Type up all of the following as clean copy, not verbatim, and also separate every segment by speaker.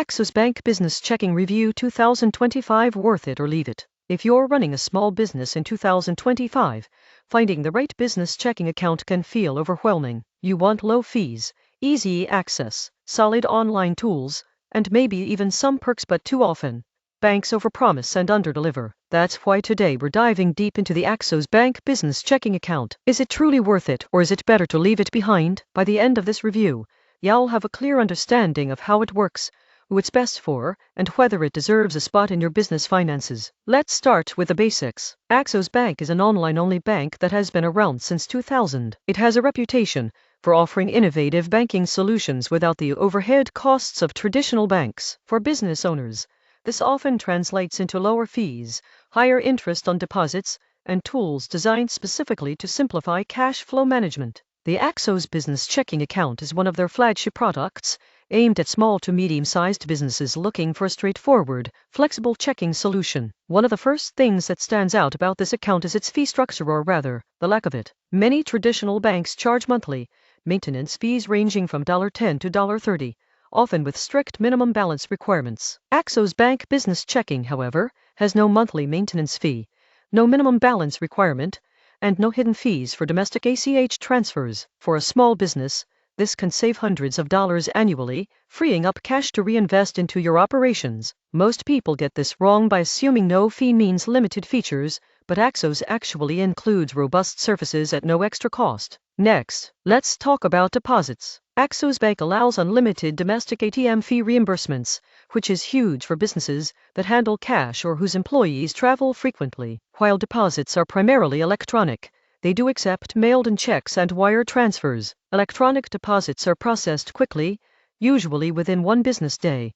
Speaker 1: Axos Bank Business Checking Review 2025. Worth it or leave it? If you're running a small business in 2025, finding the right business checking account can feel overwhelming. You want low fees, easy access, solid online tools, and maybe even some perks, but too often, banks overpromise and underdeliver. That's why today we're diving deep into the Axos Bank Business Checking Account. Is it truly worth it, or is it better to leave it behind? By the end of this review, you'll have a clear understanding of how it works, who it's best for, and whether it deserves a spot in your business finances. Let's start with the basics. Axos Bank is an online-only bank that has been around since 2000. It has a reputation for offering innovative banking solutions without the overhead costs of traditional banks. For business owners, this often translates into lower fees, higher interest on deposits, and tools designed specifically to simplify cash flow management. The Axos Business Checking Account is one of their flagship products, aimed at small to medium-sized businesses looking for a straightforward, flexible checking solution. One of the first things that stands out about this account is its fee structure, or rather, the lack of it. Many traditional banks charge monthly maintenance fees ranging from $10 to $30, often with strict minimum balance requirements. Axos Bank Business Checking, however, has no monthly maintenance fee, no minimum balance requirement, and no hidden fees for domestic ACH transfers. For a small business, this can save hundreds of dollars annually, freeing up cash to reinvest into your operations. Most people get this wrong by assuming no fee means limited features, but Axos actually includes robust services at no extra cost. Next, let's talk about deposits. Axos Bank allows unlimited domestic ATM fee reimbursements, which is huge for businesses that handle cash or whose employees travel frequently. While deposits are primarily electronic, they do accept mailed-in checks and wire transfers. Electronic deposits are processed quickly, usually within one business day,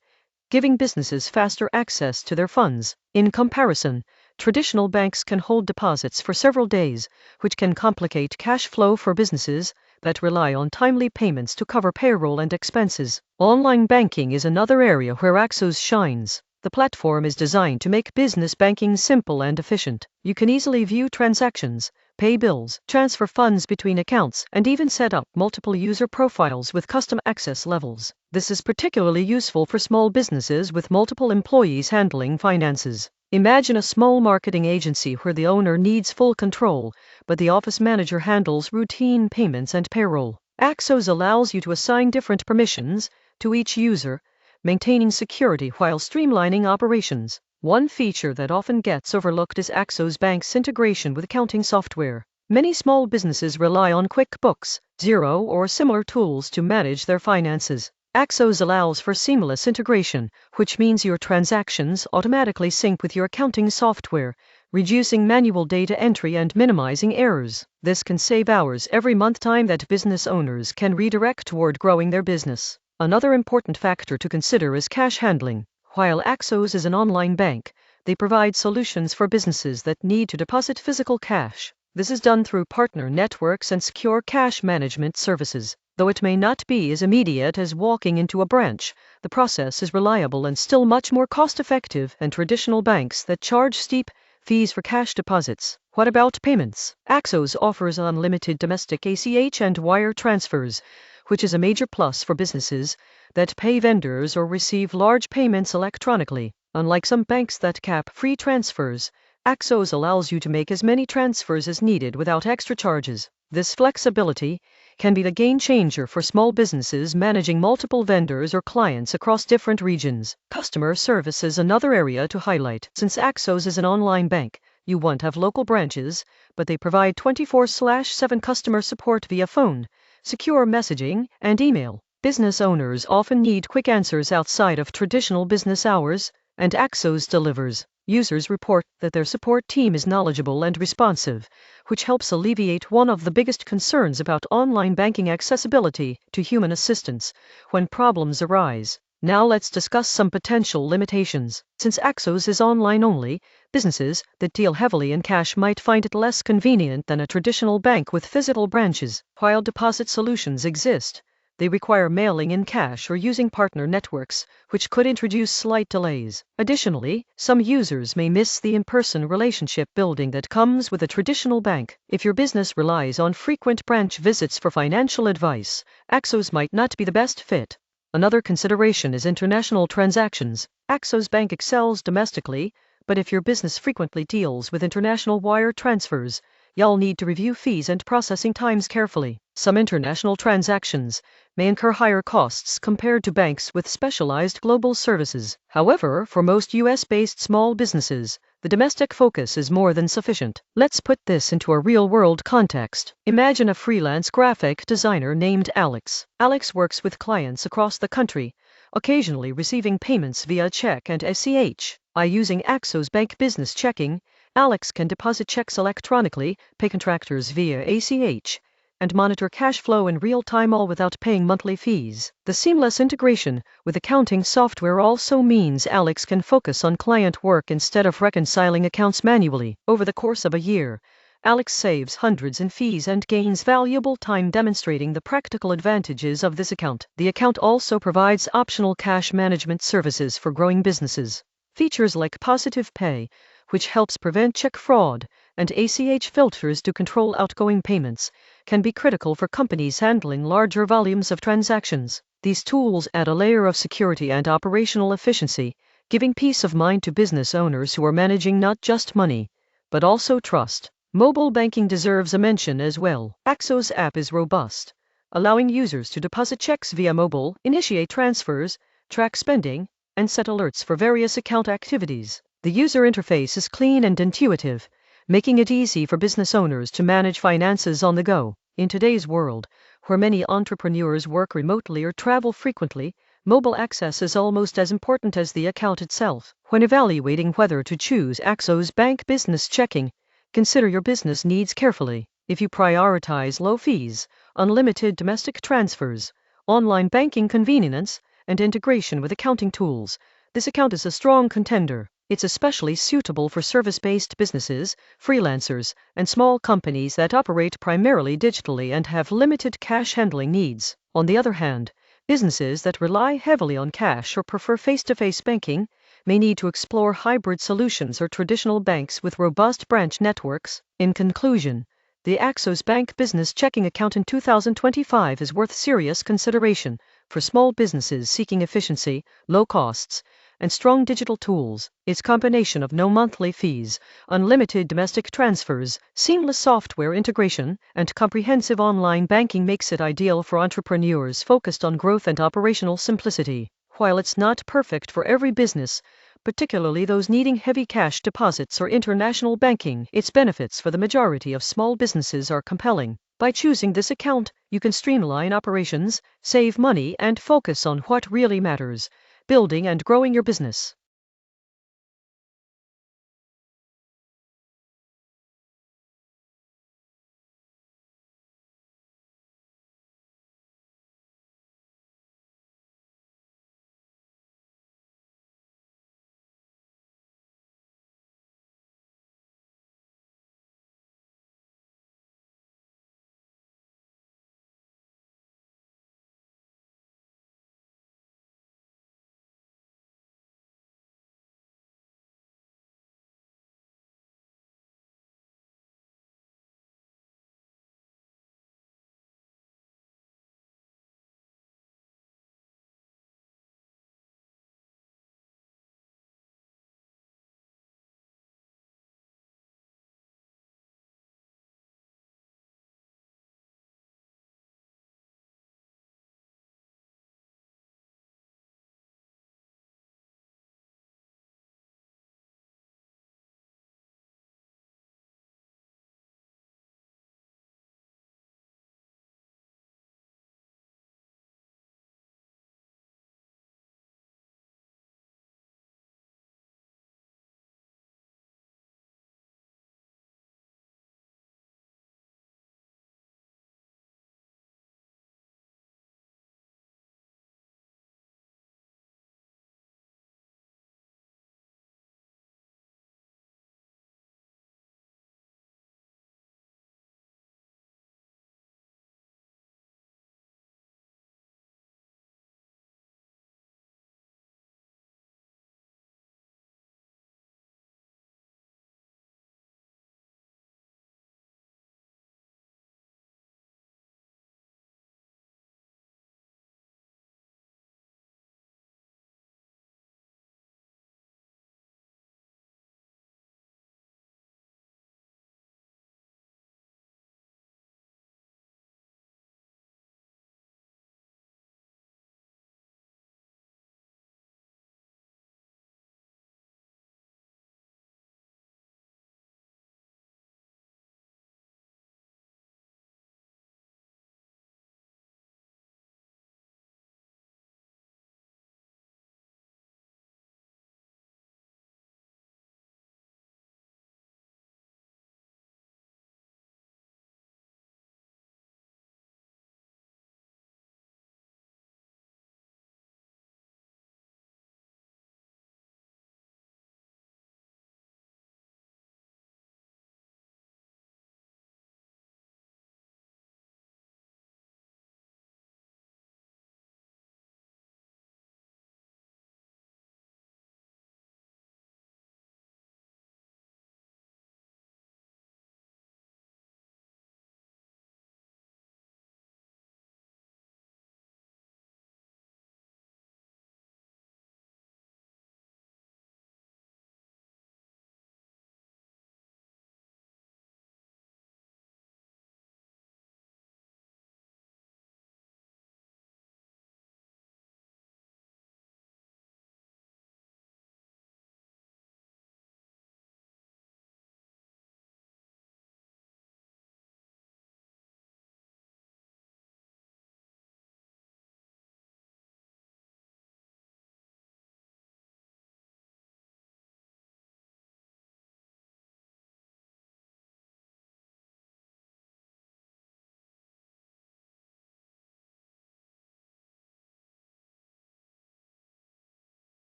Speaker 1: giving businesses faster access to their funds. In comparison, traditional banks can hold deposits for several days, which can complicate cash flow for businesses that rely on timely payments to cover payroll and expenses. Online banking is another area where Axos shines. The platform is designed to make business banking simple and efficient. You can easily view transactions, pay bills, transfer funds between accounts, and even set up multiple user profiles with custom access levels. This is particularly useful for small businesses with multiple employees handling finances. Imagine a small marketing agency where the owner needs full control, but the office manager handles routine payments and payroll. Axos allows you to assign different permissions to each user, maintaining security while streamlining operations. One feature that often gets overlooked is Axos Bank's integration with accounting software. Many small businesses rely on QuickBooks, Xero, or similar tools to manage their finances. Axos allows for seamless integration, which means your transactions automatically sync with your accounting software, reducing manual data entry and minimizing errors. This can save hours every month, time that business owners can redirect toward growing their business. Another important factor to consider is cash handling. While Axos is an online bank, they provide solutions for businesses that need to deposit physical cash. This is done through partner networks and secure cash management services. Though it may not be as immediate as walking into a branch, the process is reliable and still much more cost-effective than traditional banks that charge steep fees for cash deposits. What about payments? Axos offers unlimited domestic ACH and wire transfers, which is a major plus for businesses that pay vendors or receive large payments electronically. Unlike some banks that cap free transfers, Axos allows you to make as many transfers as needed without extra charges. This flexibility can be the game changer for small businesses managing multiple vendors or clients across different regions. Customer service is another area to highlight. Since Axos is an online bank, you won't have local branches, but they provide 24/7 customer support via phone, secure messaging, and email. Business owners often need quick answers outside of traditional business hours, and Axos delivers. Users report that their support team is knowledgeable and responsive, which helps alleviate one of the biggest concerns about online banking: accessibility to human assistance when problems arise. Now let's discuss some potential limitations. Since Axos is online only, businesses that deal heavily in cash might find it less convenient than a traditional bank with physical branches. While deposit solutions exist, they require mailing in cash or using partner networks, which could introduce slight delays. Additionally, some users may miss the in-person relationship building that comes with a traditional bank. If your business relies on frequent branch visits for financial advice, Axos might not be the best fit. Another consideration is international transactions. Axos Bank excels domestically, but if your business frequently deals with international wire transfers, you'll need to review fees and processing times carefully. Some international transactions may incur higher costs compared to banks with specialized global services. However, for most US-based small businesses, the domestic focus is more than sufficient. Let's put this into a real-world context. Imagine a freelance graphic designer named Alex. Alex works with clients across the country, occasionally receiving payments via check and ACH. By using Axos Bank Business Checking, Alex can deposit checks electronically, pay contractors via ACH, and monitor cash flow in real time, all without paying monthly fees. The seamless integration with accounting software also means Alex can focus on client work instead of reconciling accounts manually. Over the course of a year, Alex saves hundreds in fees and gains valuable time demonstrating the practical advantages of this account. The account also provides optional cash management services for growing businesses. Features like Positive Pay, which helps prevent check fraud, and ACH filters to control outgoing payments, can be critical for companies handling larger volumes of transactions. These tools add a layer of security and operational efficiency, giving peace of mind to business owners who are managing not just money, but also trust. Mobile banking deserves a mention as well. Axos app is robust, allowing users to deposit checks via mobile, initiate transfers, track spending, and set alerts for various account activities. The user interface is clean and intuitive, making it easy for business owners to manage finances on the go. In today's world, where many entrepreneurs work remotely or travel frequently, mobile access is almost as important as the account itself. When evaluating whether to choose Axos Bank Business Checking, consider your business needs carefully. If you prioritize low fees, unlimited domestic transfers, online banking convenience, and integration with accounting tools, this account is a strong contender. It's especially suitable for service-based businesses, freelancers, and small companies that operate primarily digitally and have limited cash handling needs. On the other hand, businesses that rely heavily on cash or prefer face-to-face banking may need to explore hybrid solutions or traditional banks with robust branch networks. In conclusion, the Axos Bank Business Checking account in 2025 is worth serious consideration for small businesses seeking efficiency, low costs, and strong digital tools. Its combination of no monthly fees, unlimited domestic transfers, seamless software integration, and comprehensive online banking makes it ideal for entrepreneurs focused on growth and operational simplicity. While it's not perfect for every business, particularly those needing heavy cash deposits or international banking, its benefits for the majority of small businesses are compelling. By choosing this account, you can streamline operations, save money, and focus on what really matters: building and growing your business.